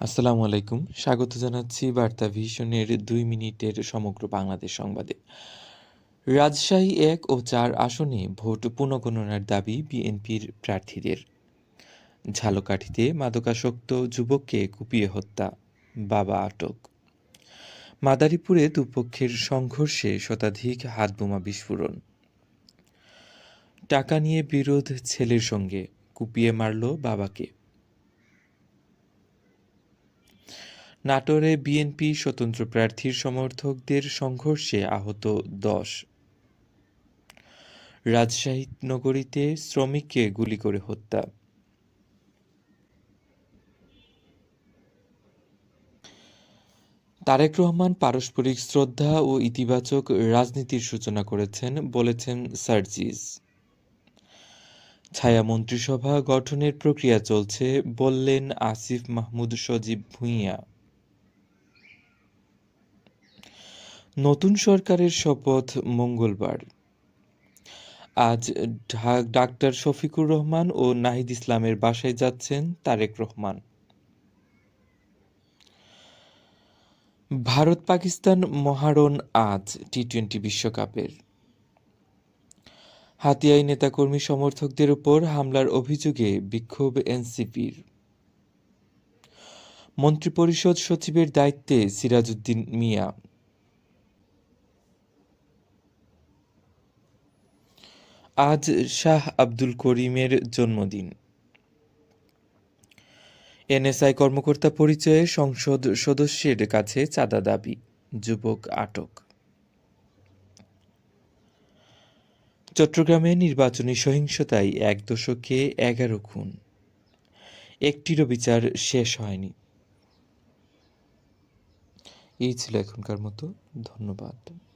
আসসালামু আলাইকুম। স্বাগত জানাচ্ছি বার্তা ভিশনের ২ মিনিটের সমগ্র বাংলাদেশ সংবাদে। রাজশাহী ১ ও ৪ আসনে ভোট পুনঃগণনার দাবি বিএনপির প্রার্থীদের। ঝালকাঠিতে মাদকাসক্ত যুবককে কুপিয়ে হত্যা, বাবা আটক। মাদারীপুরে দুপক্ষের সংঘর্ষে শতাধিক হাতবোমা বিস্ফোরণ। টাকা নিয়ে বিরোধ ছেলের সঙ্গে, কুপিয়ে মারল বাবাকে। নাটোরে বিএনপি স্বতন্ত্র প্রার্থীর সমর্থকদের সংঘর্ষে আহত ১০। রাজশাহী নগরীতে শ্রমিককে গুলি করে হত্যা। তারেক রহমান পারস্পরিক শ্রদ্ধা ও ইতিবাচক রাজনীতির সূচনা করেছেন বলেছেন সার্জিস। ছায়া মন্ত্রিসভা গঠনের প্রক্রিয়া চলছে বললেন আসিফ মাহমুদ সজীব ভূঁইয়া। নতুন সরকারের শপথ মঙ্গলবার। আজ ডাক্তার শফিকুর রহমান ও নাহিদ ইসলামের বাসায় যাচ্ছেন তারেক রহমান। ভারত-পাকিস্তান মহারণ আজ টি-২০ বিশ্বকাপের। হাতিয়ায় নেতাকর্মী সমর্থকদের উপর হামলার অভিযোগে বিক্ষোভ এনসিপির। মন্ত্রিপরিষদ সচিবের দায়িত্বে সিরাজউদ্দিন মিয়া। আজ শাহ আব্দুল করিমের জন্মদিন। এনএসআই কর্মকর্তা পরিচয়ে সংসদ সদস্যের কাছে চাঁদা দাবি, যুবক আটক। চট্টগ্রামে নির্বাচনী সহিংসতায় ১ দশকে ১১ খুন, একটিরও বিচার শেষ হয়নি। এই ছিল এখনকার মতো। ধন্যবাদ।